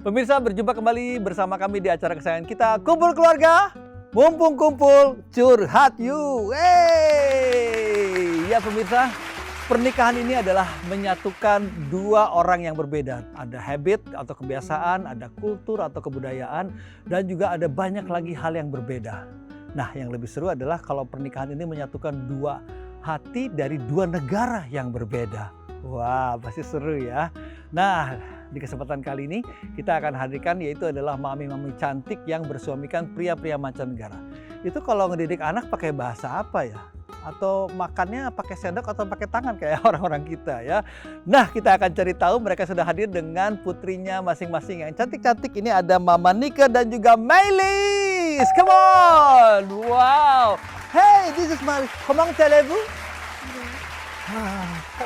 Pemirsa, berjumpa kembali bersama kami di acara kesayangan kita, Kumpul Keluarga. Mumpung kumpul, curhat yuk. Ya pemirsa, pernikahan ini adalah menyatukan dua orang yang berbeda. Ada habit atau kebiasaan, ada kultur atau kebudayaan, dan juga ada banyak lagi hal yang berbeda. Nah, yang lebih seru adalah kalau pernikahan ini menyatukan dua hati dari dua negara yang berbeda. Wah, pasti seru ya. Nah, di kesempatan kali ini kita akan hadirkan yaitu adalah mami-mami cantik yang bersuamikan pria-pria mancanegara. Itu kalau ngedidik anak pakai bahasa apa ya? Atau makannya pakai sendok atau pakai tangan kayak orang-orang kita ya. Nah, kita akan cari tahu, mereka sudah hadir dengan putrinya masing-masing yang cantik-cantik. Ini ada Mama Nike dan juga Maylis. Come on. Wow. Hey, this is Maylis. Comment allez-vous?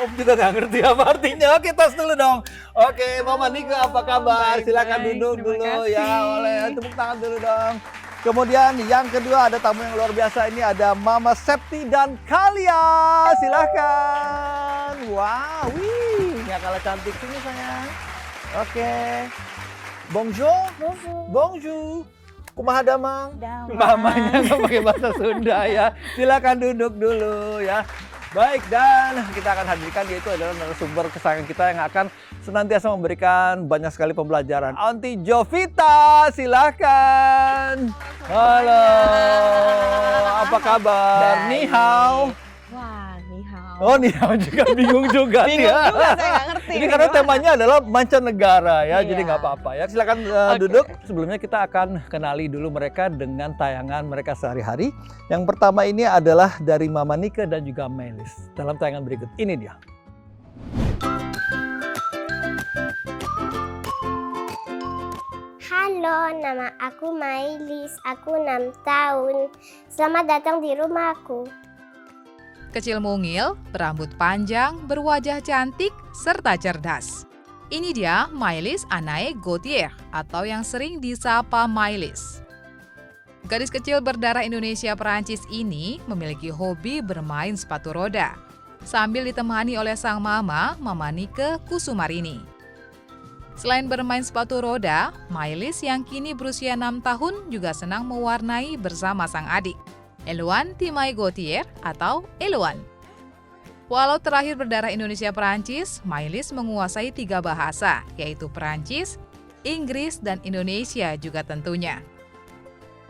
Om juga gak ngerti apa artinya. Oke, tos dulu dong. Oke, Mama Nike apa kabar? Silakan duduk dulu ya. Oleh tepuk tangan dulu dong. Kemudian yang kedua ada tamu yang luar biasa. Ini ada Mama Septi dan Kalia. Silakan. Wow, wih, nggak kalah cantik sini sayang. Oke. Bonjour. Bonjour. Kumaha damang? Mamanya nggak pakai bahasa Sunda ya. Silakan duduk dulu ya. Baik, dan kita akan hadirkan yaitu adalah narasumber kesayangan kita yang akan senantiasa memberikan banyak sekali pembelajaran. Aunty Jovita, silakan. Halo, apa kabar? Ni hao. Wah, ni hao. Oh, ni hao juga bingung juga nih ya. Juga, saya nggak ngerti. Ini karena temanya adalah mancanegara ya, Iya. jadi nggak apa-apa ya. Silakan duduk. Sebelumnya kita akan kenali dulu mereka dengan tayangan mereka sehari-hari. Yang pertama ini adalah dari Mama Nike dan juga Maylis. Dalam tayangan berikut, ini dia. Halo, nama aku Maylis, aku 6 tahun. Selamat datang di rumahku. Kecil mungil, berambut panjang, berwajah cantik, serta cerdas. Ini dia Maylis Anae Gauthier atau yang sering disapa Maylis. Gadis kecil berdarah Indonesia-Perancis ini memiliki hobi bermain sepatu roda, sambil ditemani oleh sang mama, Mama Nike Kusumarini. Selain bermain sepatu roda, Maylis yang kini berusia 6 tahun juga senang mewarnai bersama sang adik, Eloane Timay Gauthier atau Eloane. Walau terakhir berdarah Indonesia-Perancis, Maylis menguasai 3 bahasa, yaitu Perancis, Inggris, dan Indonesia juga tentunya.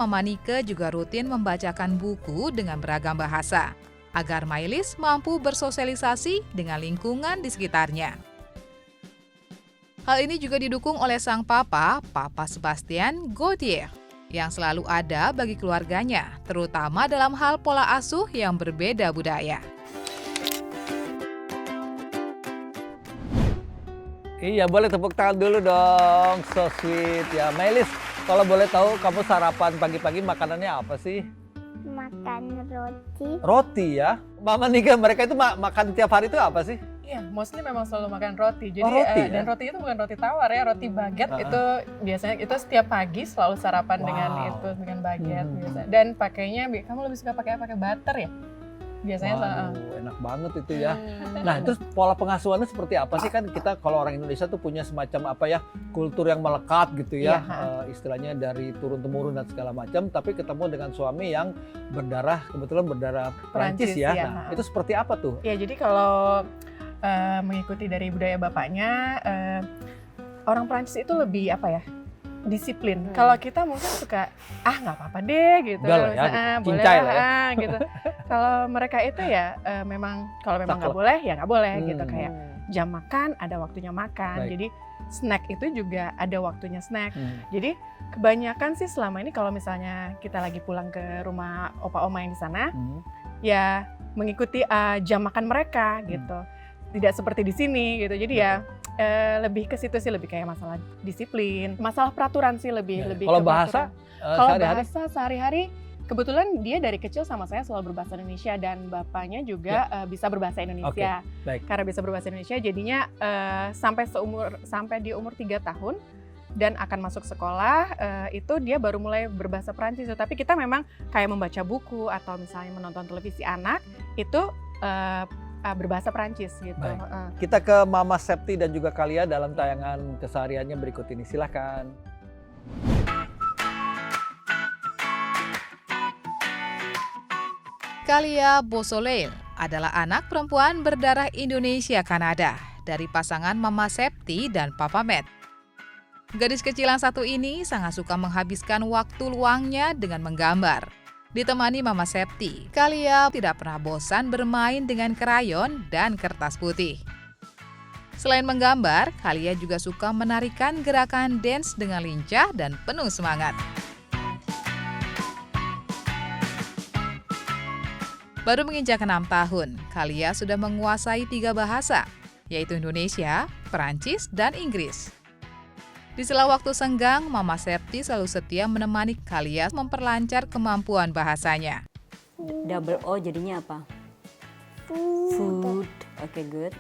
Mama Nike juga rutin membacakan buku dengan beragam bahasa, agar Maylis mampu bersosialisasi dengan lingkungan di sekitarnya. Hal ini juga didukung oleh sang papa, Papa Sebastian Gauthier, yang selalu ada bagi keluarganya, terutama dalam hal pola asuh yang berbeda budaya. Iya, boleh tepuk tangan dulu dong. So sweet ya. Maylis, kalau boleh tahu kamu sarapan pagi-pagi makanannya apa sih? Makan roti. Roti ya. Mama Nike, mereka itu makan tiap hari itu apa sih? Iya, mostly memang selalu makan roti. Jadi roti, dan roti itu bukan roti tawar ya, roti baguette itu biasanya itu setiap pagi selalu sarapan dengan itu, dengan baguette biasa. Dan pakainya kamu lebih suka pakai apa? Pakai butter ya? Biasanya waduh, enak banget itu ya. Nah, terus pola pengasuhannya seperti apa sih? Kan kita kalau orang Indonesia tuh punya semacam apa ya, kultur yang melekat gitu ya, istilahnya dari turun-temurun dan segala macam. Tapi ketemu dengan suami yang kebetulan berdarah Perancis ya. Nah, itu seperti apa tuh? Ya, jadi kalau mengikuti dari budaya bapaknya, orang Perancis itu lebih apa ya? Disiplin. Kalau kita mungkin suka nggak apa-apa deh gitu. Udah lah ya, boleh cincai lah ya. Gitu. Kalau mereka itu ya memang kalau memang nggak boleh ya nggak boleh gitu, kayak jam makan ada waktunya makan. Baik. Jadi snack itu juga ada waktunya snack. Jadi kebanyakan sih selama ini kalau misalnya kita lagi pulang ke rumah opa oma yang di sana, ya mengikuti jam makan mereka gitu. Tidak seperti di sini gitu. Jadi ya lebih ke situ sih, lebih kayak masalah disiplin, masalah peraturan sih lebih Kalau ke bahasa kalau sehari-hari? bahasa sehari-hari kebetulan dia dari kecil sama saya selalu berbahasa Indonesia dan bapaknya juga bisa berbahasa Indonesia. Baik. Karena bisa berbahasa Indonesia jadinya sampai di umur 3 tahun dan akan masuk sekolah itu dia baru mulai berbahasa Perancis. Tapi kita memang kayak membaca buku atau misalnya menonton televisi anak itu berbahasa Perancis gitu. Baik. Kita ke Mama Septi dan juga Kalia dalam tayangan kesehariannya berikut ini. Silahkan. Kalia Beausoleil adalah anak perempuan berdarah Indonesia-Kanada dari pasangan Mama Septi dan Papa Matt. Gadis kecil yang satu ini sangat suka menghabiskan waktu luangnya dengan menggambar. Ditemani Mama Septi, Kalia tidak pernah bosan bermain dengan krayon dan kertas putih. Selain menggambar, Kalia juga suka menarikan gerakan dance dengan lincah dan penuh semangat. Baru menginjak 6 tahun, Kalia sudah menguasai 3 bahasa, yaitu Indonesia, Perancis, dan Inggris. Di sela waktu senggang, Mama Septi selalu setia menemani Kalia memperlancar kemampuan bahasanya. Double O jadinya apa? Food. Oke, good.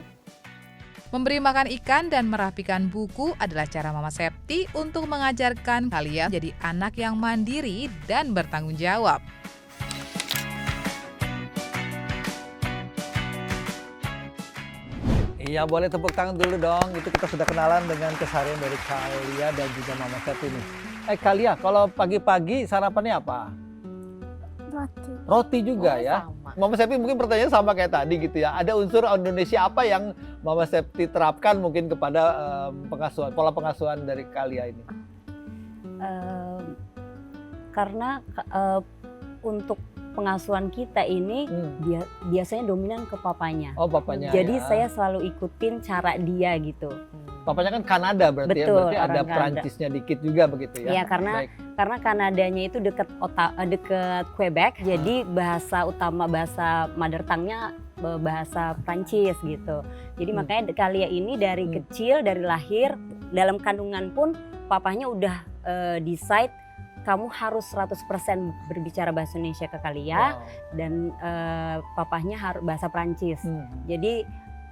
Memberi makan ikan dan merapikan buku adalah cara Mama Septi untuk mengajarkan Kalia jadi anak yang mandiri dan bertanggung jawab. Iya, boleh tepuk tangan dulu dong. Itu kita sudah kenalan dengan keseharian dari Kalia dan juga Mama Septi nih. Kalia, kalau pagi-pagi sarapannya apa? Roti. Roti juga ya? Sama. Mama Septi mungkin pertanyaannya sama kayak tadi gitu ya. Ada unsur Indonesia apa yang Mama Septi terapkan mungkin kepada pola pengasuhan dari Kalia ini? Karena untuk pengasuhan kita ini biasanya dominan ke papanya. Oh, papanya. Jadi ya. saya selalu ikutin cara dia gitu. Papanya kan Kanada berarti. Betul, ya, berarti ada orang Kanada. Perancisnya dikit juga begitu ya. Iya, Baik. karena Kanadanya itu deket Quebec, jadi bahasa mother tongue-nya bahasa Prancis gitu. Jadi makanya Kalia ini dari kecil, dari lahir, dalam kandungan pun papahnya udah decide kamu harus 100% berbicara bahasa Indonesia ke Kalia. Wow. Dan papahnya harus bahasa Prancis. Jadi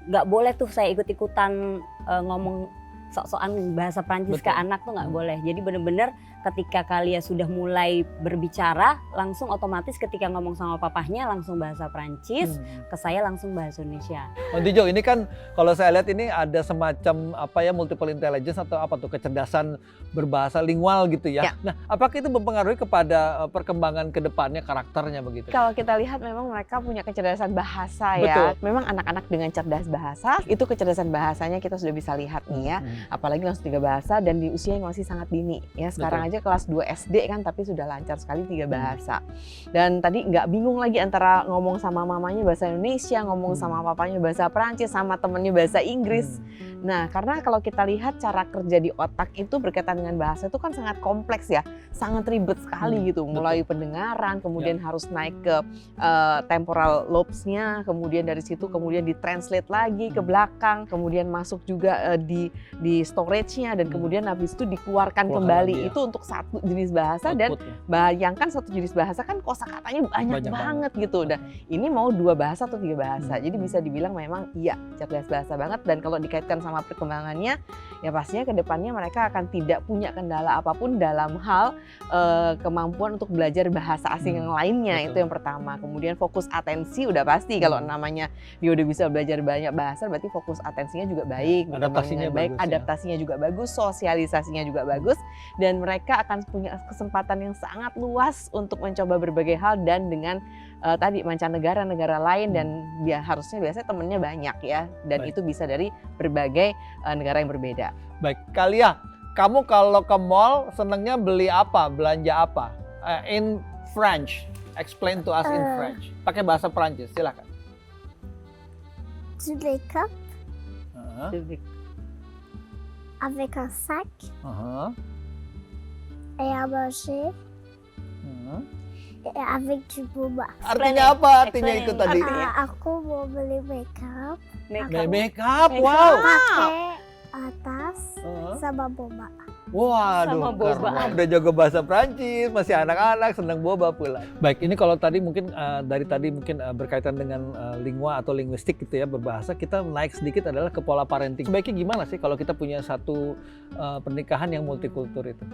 nggak boleh tuh saya ikut-ikutan ngomong sok-sokan bahasa Prancis ke anak tuh nggak boleh. Jadi bener-bener ketika Kalia sudah mulai berbicara, langsung otomatis ketika ngomong sama papahnya langsung bahasa Prancis, ke saya langsung bahasa Indonesia. Dijo, ini kan kalau saya lihat ini ada semacam apa ya, multiple intelligence atau apa tuh, kecerdasan berbahasa lingual gitu ya. Ya. Nah, apakah itu mempengaruhi kepada perkembangan ke depannya karakternya begitu? Kalau kita lihat memang mereka punya kecerdasan bahasa Betul. ya. Memang anak-anak dengan cerdas bahasa, itu kecerdasan bahasanya kita sudah bisa lihat nih ya. Apalagi langsung 3 bahasa dan di usia yang masih sangat dini ya. Sekarang aja kelas 2 SD kan tapi sudah lancar sekali 3 bahasa. Dan tadi nggak bingung lagi antara ngomong sama mamanya bahasa Indonesia, ngomong sama papanya bahasa Perancis, sama temennya bahasa Inggris. Nah, karena kalau kita lihat cara kerja di otak itu berkaitan dengan bahasa itu kan sangat kompleks ya, sangat ribet sekali gitu. Mulai pendengaran, kemudian harus naik ke temporal lobes-nya, kemudian dari situ kemudian ditranslate lagi ke belakang, kemudian masuk juga di storage-nya dan kemudian habis itu dikeluarkan kembali. Lagi, ya. Itu untuk satu jenis bahasa dan bayangkan satu jenis bahasa kan kosakatanya banyak banget gitu. Dan ini mau 2 bahasa atau 3 bahasa. Jadi bisa dibilang memang iya cerdas bahasa banget, dan kalau dikaitkan sama perkembangannya ya pastinya ke depannya mereka akan tidak punya kendala apapun dalam hal kemampuan untuk belajar bahasa asing yang lainnya. Itu yang pertama. Kemudian fokus atensi udah pasti, kalau namanya dia udah bisa belajar banyak bahasa berarti fokus atensinya juga baik, adaptasinya baik, bagus, adaptasinya juga bagus, sosialisasinya juga bagus, dan mereka akan punya kesempatan yang sangat luas untuk mencoba berbagai hal dan dengan tadi mancanegara, negara lain, dan dia harusnya biasanya temennya banyak ya, dan itu bisa dari berbagai negara yang berbeda. Baik, Kalia, kamu kalau ke mall senengnya beli apa, belanja apa? In French, explain to us in French. Pakai bahasa Prancis, silakan. Du wake-up avec un sac et à manger et avec du boba. Artinya apa? Artinya itu tadi. Aku mau beli makeup. Make up, wow. Pakai tas sama boba. Waduh, Sama boba. karena udah jago bahasa Prancis, masih anak-anak, senang boba pula. Baik, ini kalau tadi mungkin dari tadi mungkin berkaitan dengan lingua atau linguistik gitu ya, berbahasa, kita naik sedikit adalah ke pola parenting. Sebaiknya gimana sih kalau kita punya satu pernikahan yang multikultur itu?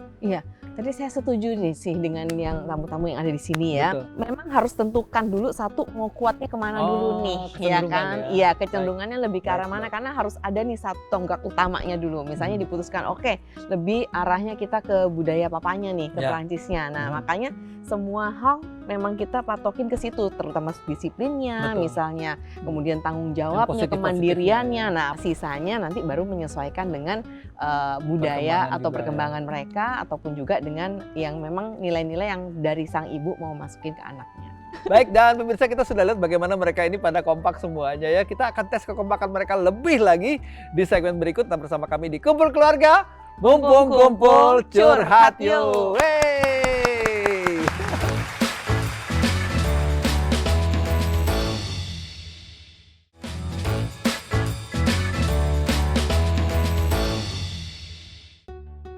Tadi saya setuju nih sih dengan yang tamu-tamu yang ada di sini ya. Betul. Memang harus tentukan dulu satu mau kuatnya kemana dulu nih, ya kecenderungan kan? ya. Iya, kecenderungannya lebih ke arah Baik, mana? Karena harus ada nih satu tonggak utamanya dulu. Misalnya diputuskan, oke, lebih arahnya kita ke budaya papanya nih, ke Ya. Perancisnya. Nah, Hmm. makanya semua hal memang kita patokin ke situ, terutama disiplinnya, Betul. misalnya, kemudian tanggung Yang jawabnya, positif-positifnya kemandiriannya. ya. Nah, sisanya nanti baru menyesuaikan dengan budaya Perkembangan atau juga ya. perkembangan mereka, ataupun juga dengan yang memang nilai-nilai yang dari sang ibu mau masukin ke anaknya. Baik, dan pemirsa, kita sudah lihat bagaimana mereka ini pada kompak semuanya ya. Kita akan tes kekompakan mereka lebih lagi di segmen berikut. Dan bersama kami di Kumpul Keluarga, mumpung kumpul curhat yuk. Wey.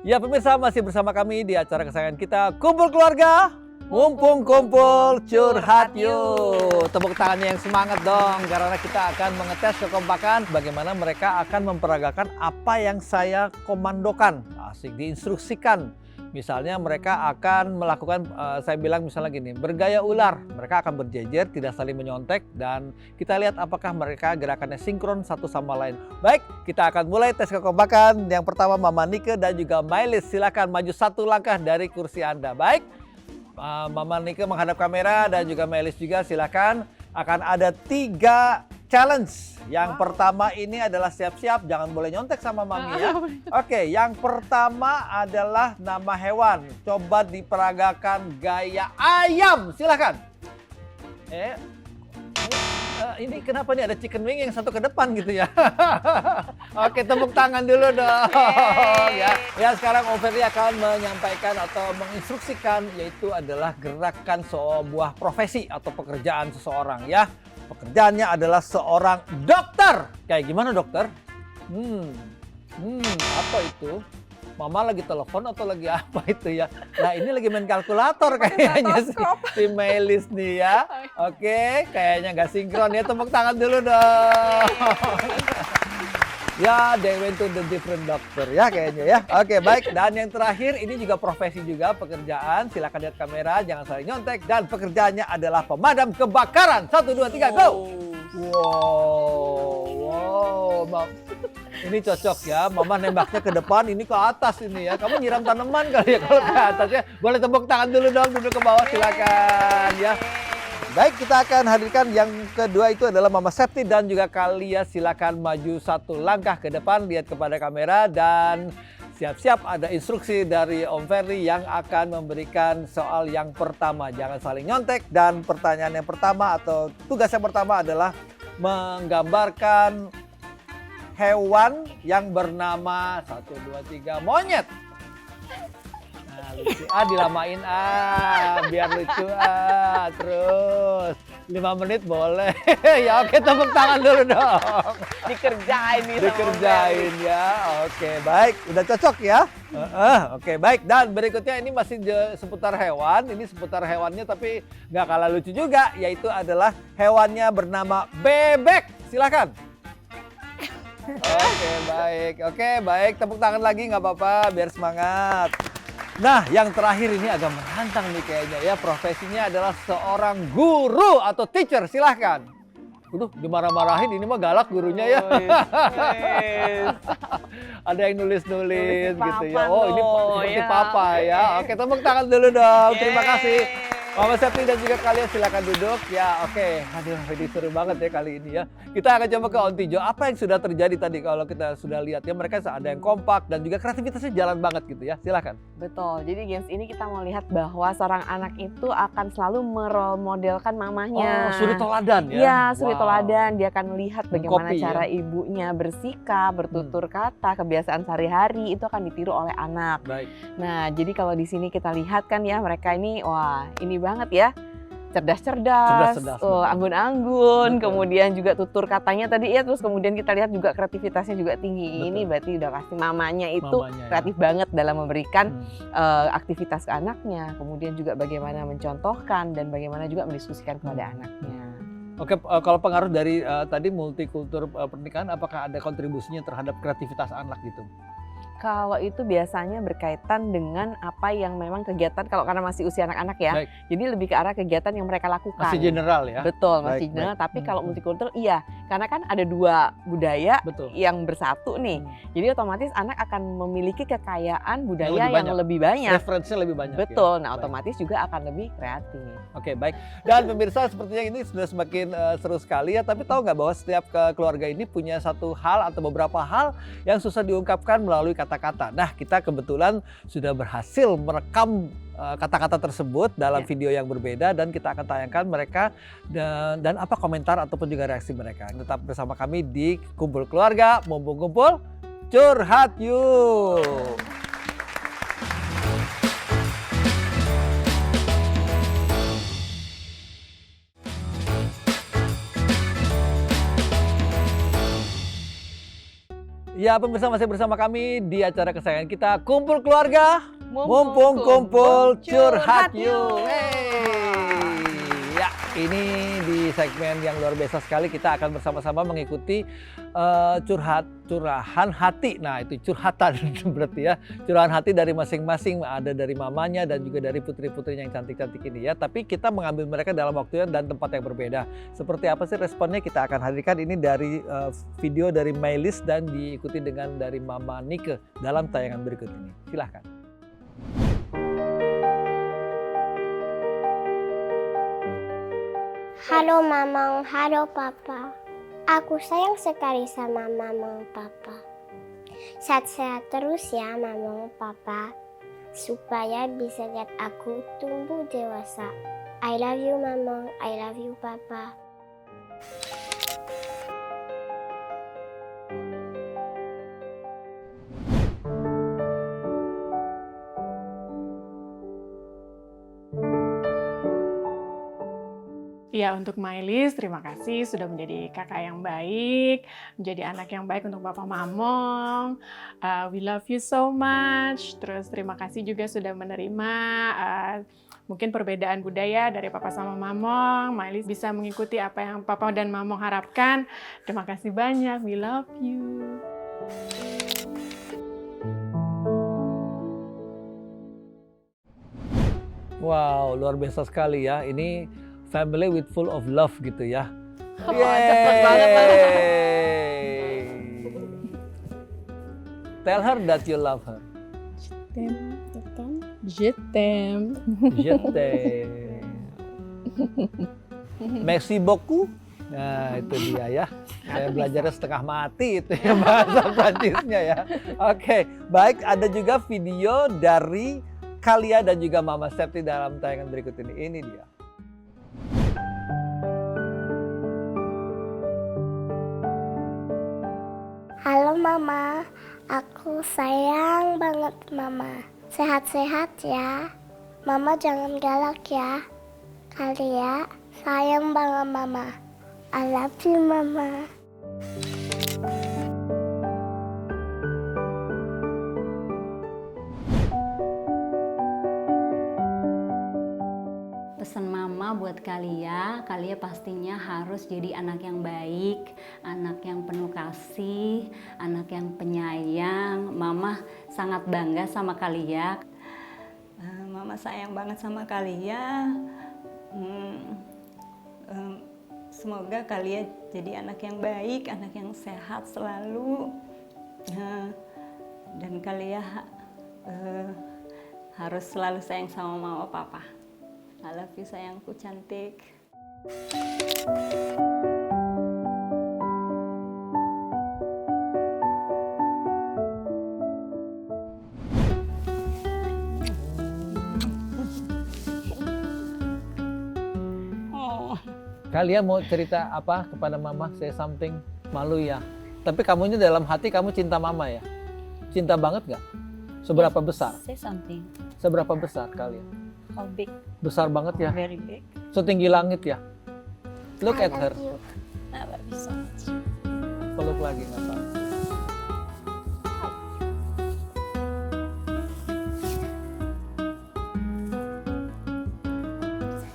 Ya pemirsa, masih bersama kami di acara kesayangan kita, Kumpul Keluarga, mumpung kumpul curhat yuk. Tepuk tangannya yang semangat dong, karena kita akan mengetes kekompakan bagaimana mereka akan memperagakan apa yang saya komandokan. Asik, diinstruksikan. Misalnya mereka akan melakukan, saya bilang misalnya gini, bergaya ular. Mereka akan berjejer, tidak saling menyontek, dan kita lihat apakah mereka gerakannya sinkron satu sama lain. Baik, kita akan mulai tes kekompakan. Yang pertama Mama Nike dan juga Mailis, silakan maju satu langkah dari kursi Anda. Baik, Mama Nike menghadap kamera dan juga Mailis juga, silakan. Akan ada 3 challenge. Yang pertama ini adalah siap-siap, jangan boleh nyontek sama Mami ya. Oke, yang pertama adalah nama hewan. Coba diperagakan gaya ayam, silakan. Ini kenapa nih ada chicken wing yang satu ke depan gitu ya? Oke, tepuk tangan dulu dong. Ya, sekarang Overly akan menyampaikan atau menginstruksikan, yaitu adalah gerakan sebuah profesi atau pekerjaan seseorang ya. Pekerjaannya adalah seorang dokter. Kayak gimana dokter? Apa itu? Mama lagi telepon atau lagi apa itu ya? Nah, ini lagi main kalkulator kayaknya si Melis nih ya. Oke, kayaknya nggak sinkron ya. Tepuk tangan dulu dong. Ya, they went to the different doctor ya kayaknya ya. Oke, baik. Dan yang terakhir ini juga profesi juga, pekerjaan. Silakan lihat kamera, jangan saling nyontek. Dan pekerjaannya adalah pemadam kebakaran. 1, 2, 3, go! Wow. Ini cocok ya, Mama nembaknya ke depan, ini ke atas ini ya. Kamu nyiram tanaman kali ya kalau ke atas ya. Boleh tepuk tangan dulu dong, duduk ke bawah silakan ya. Baik, kita akan hadirkan yang kedua itu adalah Mama Septi dan juga Kalia. Silakan maju satu langkah ke depan, lihat kepada kamera dan siap-siap ada instruksi dari Om Ferry yang akan memberikan soal yang pertama. Jangan saling nyontek dan pertanyaan yang pertama atau tugas yang pertama adalah menggambarkan hewan yang bernama 1, 2, 3 monyet. Nah, lucu. Dilamain biar lucu terus 5 menit boleh. Ya oke, tepuk tangan dulu dong. Dikerjain nih. Dikerjain ya. Oke, baik. Udah cocok ya? Oke, baik. Dan berikutnya ini masih seputar hewan. Ini seputar hewannya tapi nggak kalah lucu juga. Yaitu adalah hewannya bernama bebek. Silakan. Oke, baik. Tepuk tangan lagi nggak apa-apa, biar semangat. Nah, yang terakhir ini agak menantang nih kayaknya ya. Profesinya adalah seorang guru atau teacher, silahkan. Dimarah-marahin, ini mah galak gurunya ya. Ada yang nulis-nulis gitu ya. Oh, ini seperti papa ya. Oke, tepuk tangan dulu dong. Terima kasih. Mama Septi dan juga kalian silakan duduk. Ya, oke. Aduh, ini seru banget ya kali ini ya. Kita akan coba ke Ontijo. Apa yang sudah terjadi tadi kalau kita sudah lihat ya, mereka ada yang kompak dan juga kreativitasnya jalan banget gitu ya. Silakan. Betul, jadi games ini kita mau lihat bahwa seorang anak itu akan selalu memodelkan mamahnya. Suri toladan ya? Iya, suri toladan. Dia akan melihat bagaimana Mengcopy, cara ya? ibunya bersikap, bertutur kata, kebiasaan sehari-hari itu akan ditiru oleh anak. Baik. Nah, jadi kalau di sini kita lihat kan ya mereka ini, wah ini banget ya. cerdas-cerdas, Cerdas-cerdas, anggun-anggun, Betul. kemudian juga tutur katanya tadi ya, terus kemudian kita lihat juga kreativitasnya juga tinggi. Ini Betul. berarti udah pasti mamanya itu Mamanya, ya. kreatif banget dalam memberikan Hmm. aktivitas ke anaknya, kemudian juga bagaimana mencontohkan dan bagaimana juga mendiskusikan kepada anaknya. Oke, kalau pengaruh dari tadi multikultur pernikahan, apakah ada kontribusinya terhadap kreativitas anak gitu? Kalau itu biasanya berkaitan dengan apa yang memang kegiatan, kalau karena masih usia anak-anak ya, Baik. jadi lebih ke arah kegiatan yang mereka lakukan. Masih general ya? Betul, Baik, masih general. baik. Tapi kalau Hmm. multikultur iya, karena kan ada dua budaya Betul. yang bersatu nih. Hmm. Jadi otomatis anak akan memiliki kekayaan budaya lebih yang banyak. lebih banyak. Referensinya lebih banyak. Betul, ya? nah Baik. otomatis juga akan lebih kreatif. Oke, baik. Dan pemirsa, sepertinya ini sudah semakin seru sekali ya. Tapi tahu nggak bahwa setiap keluarga ini punya satu hal atau beberapa hal yang susah diungkapkan melalui kata-kata. Nah, kita kebetulan sudah berhasil merekam kata-kata tersebut dalam Ya. video yang berbeda, dan kita akan tayangkan mereka dan apa komentar ataupun juga reaksi mereka. Tetap bersama kami di Kumpul Keluarga, mumpung kumpul, curhat yuk. Ya, pemirsa, masih bersama kami di acara kesayangan kita, Kumpul Keluarga, mumpung kumpul curhat yuk. Hey. Ya, ini di segmen yang luar biasa sekali, kita akan bersama-sama mengikuti curahan hati. Nah, itu curhatan berarti ya, curahan hati dari masing-masing, ada dari mamanya dan juga dari putri-putrinya yang cantik-cantik ini ya. Tapi kita mengambil mereka dalam waktu dan tempat yang berbeda. Seperti apa sih responnya, kita akan hadirkan ini dari video dari Maylis dan diikuti dengan dari Mama Nike dalam tayangan berikut ini. Silahkan. Halo Mamang, halo Papa. Aku sayang sekali sama Mamang Papa. Sehat-sehat terus ya Mamang Papa. Supaya bisa lihat aku tumbuh dewasa. I love you Mamang, I love you Papa. Ya, untuk Maylis, terima kasih sudah menjadi kakak yang baik, menjadi anak yang baik untuk Bapak Mamong. We love you so much. Terus terima kasih juga sudah menerima mungkin perbedaan budaya dari Papa sama Mamong. Maylis bisa mengikuti apa yang Papa dan Mamong harapkan. Terima kasih banyak. We love you. Wow, luar biasa sekali ya. Ini family with full of love gitu ya. Cepet banget. Yeay. Tell her that you love her. Je t'aime. Je t'aime. Merci beaucoup. Nah, itu dia ya. Saya belajarnya setengah mati itu ya bahasa Prancisnya ya. Oke, baik, ada juga video dari Kalia dan juga Mama Septi dalam tayangan berikut ini. Ini dia. Halo Mama, aku sayang banget Mama. Sehat-sehat ya. Mama jangan galak ya. Kalia, sayang banget Mama. I love you Mama. Pesan mama buat Kalia pastinya harus jadi anak yang baik, anak yang penuh kasih, anak yang penyayang. Mama sangat bangga sama Kalia. Mama sayang banget sama Kalia. Semoga Kalia jadi anak yang baik, anak yang sehat selalu. Dan Kalia harus selalu sayang sama mama papa. I love you sayangku cantik. Kalian mau cerita apa kepada Mama? Say something. Malu ya. Tapi kamunya dalam hati kamu cinta Mama ya? Cinta banget gak? Seberapa besar? Say something. Seberapa besar kalian? How big? Besar banget ya? Very big. setinggi langit ya. Look I at her. love you. I love you so much. Peluk lagi nggak apa.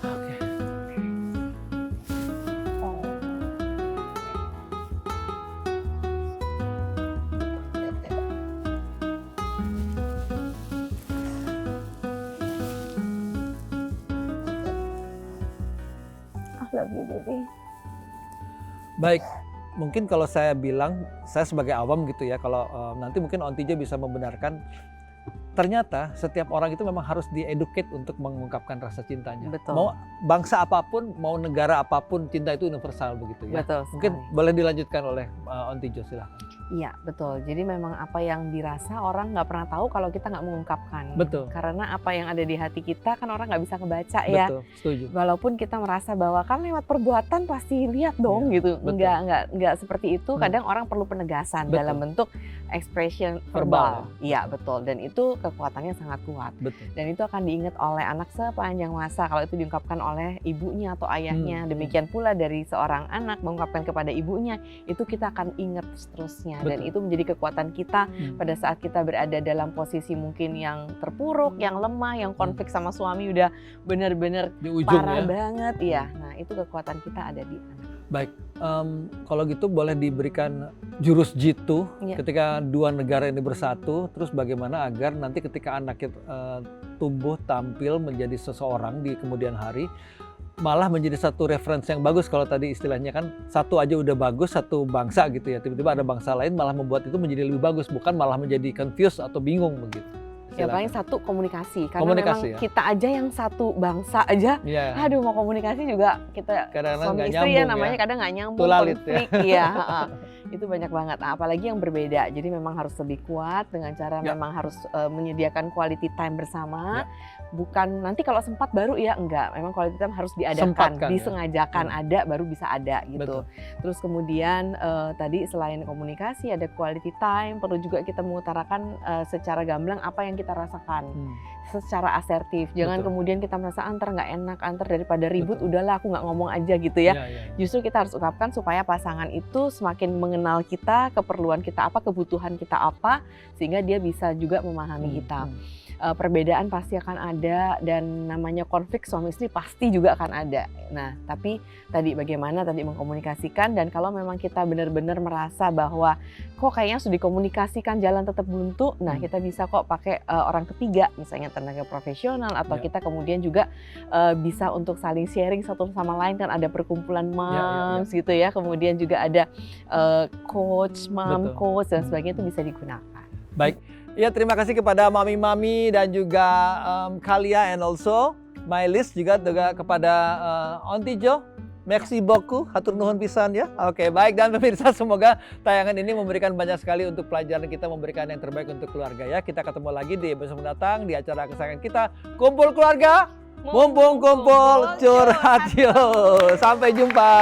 Oke. I love you, baby. Baik, mungkin kalau saya bilang, saya sebagai awam gitu ya, kalau nanti mungkin Ontijo bisa membenarkan, ternyata setiap orang itu memang harus dieducate untuk mengungkapkan rasa cintanya. Betul. Mau bangsa apapun, mau negara apapun, cinta itu universal begitu ya. Betul Mungkin sekali. boleh dilanjutkan oleh Ontijo, silahkan. Iya, betul. Jadi memang apa yang dirasa orang nggak pernah tahu kalau kita nggak mengungkapkan. Betul. Karena apa yang ada di hati kita kan orang nggak bisa ngebaca ya. Betul, setuju. Walaupun kita merasa bahwa kan lewat perbuatan pasti lihat dong Iya, gitu. betul. Nggak seperti itu. Kadang orang perlu penegasan Betul. dalam bentuk expression Verbal. verbal. Iya, betul. Dan itu kekuatannya sangat kuat. Betul. Dan itu akan diingat oleh anak sepanjang masa kalau itu diungkapkan oleh ibunya atau ayahnya. Hmm. Demikian pula dari seorang anak mengungkapkan kepada ibunya, itu kita akan ingat seterusnya. Dan Betul. itu menjadi kekuatan kita pada saat kita berada dalam posisi mungkin yang terpuruk, yang lemah, yang konflik sama suami udah benar-benar Di ujung parah ya. banget. Iya, nah itu kekuatan kita ada di anak. Baik, kalau gitu boleh diberikan jurus jitu Iya. ketika dua negara ini bersatu, terus bagaimana agar nanti ketika anak itu tumbuh tampil menjadi seseorang di kemudian hari, malah menjadi satu referensi yang bagus. Kalau tadi istilahnya kan satu aja udah bagus, satu bangsa gitu ya, tiba-tiba ada bangsa lain malah membuat itu menjadi lebih bagus, bukan malah menjadi confused atau bingung begitu. Ya Silakan. paling satu komunikasi, karena Komunikasi, memang ya. kita aja yang satu bangsa aja. Iya. Aduh, mau komunikasi juga kita Kadang-kadang suami nggak istri ya nyambung namanya ya. kadang nggak nyambung, Tulalit ya. konflik ya. Itu banyak banget. Nah, apalagi yang berbeda. Jadi memang harus lebih kuat dengan cara Ya. memang harus menyediakan quality time bersama. Bukan nanti kalau sempat baru ya, enggak. Memang quality time harus diadakan, Sempatkan, ya. disengajakan ada baru bisa ada gitu. Betul. Terus kemudian tadi selain komunikasi ada quality time, perlu juga kita mengutarakan secara gamblang apa yang kita rasakan. Secara asertif, jangan Betul. kemudian kita merasa antar nggak enak, antar daripada ribut, Betul. udahlah aku nggak ngomong aja gitu ya. Iya, iya. Justru kita harus ungkapkan supaya pasangan itu semakin mengenal kita, keperluan kita apa, kebutuhan kita apa, sehingga dia bisa juga memahami kita. Perbedaan pasti akan ada dan namanya konflik suami istri pasti juga akan ada. Nah, tapi tadi bagaimana tadi mengkomunikasikan, dan kalau memang kita benar-benar merasa bahwa kok kayaknya sudah dikomunikasikan jalan tetap buntu, nah kita bisa kok pakai orang ketiga, misalnya tenaga profesional, atau Ya. kita kemudian juga bisa untuk saling sharing satu sama lain, kan ada perkumpulan moms gitu ya, kemudian juga ada coach, mom Betul. coach dan sebagainya, itu bisa digunakan. Baik, ya terima kasih kepada mami-mami dan juga Kalia and also Mylis, juga kepada Ontijo. Merci beaucoup, hatur nuhun pisan ya. Oke, baik, dan pemirsa, semoga tayangan ini memberikan banyak sekali untuk pelajaran kita, memberikan yang terbaik untuk keluarga ya. Kita ketemu lagi di episode mendatang di acara kesayangan kita, Kumpul Keluarga, mumpung kumpul curhat yuk. Sampai jumpa.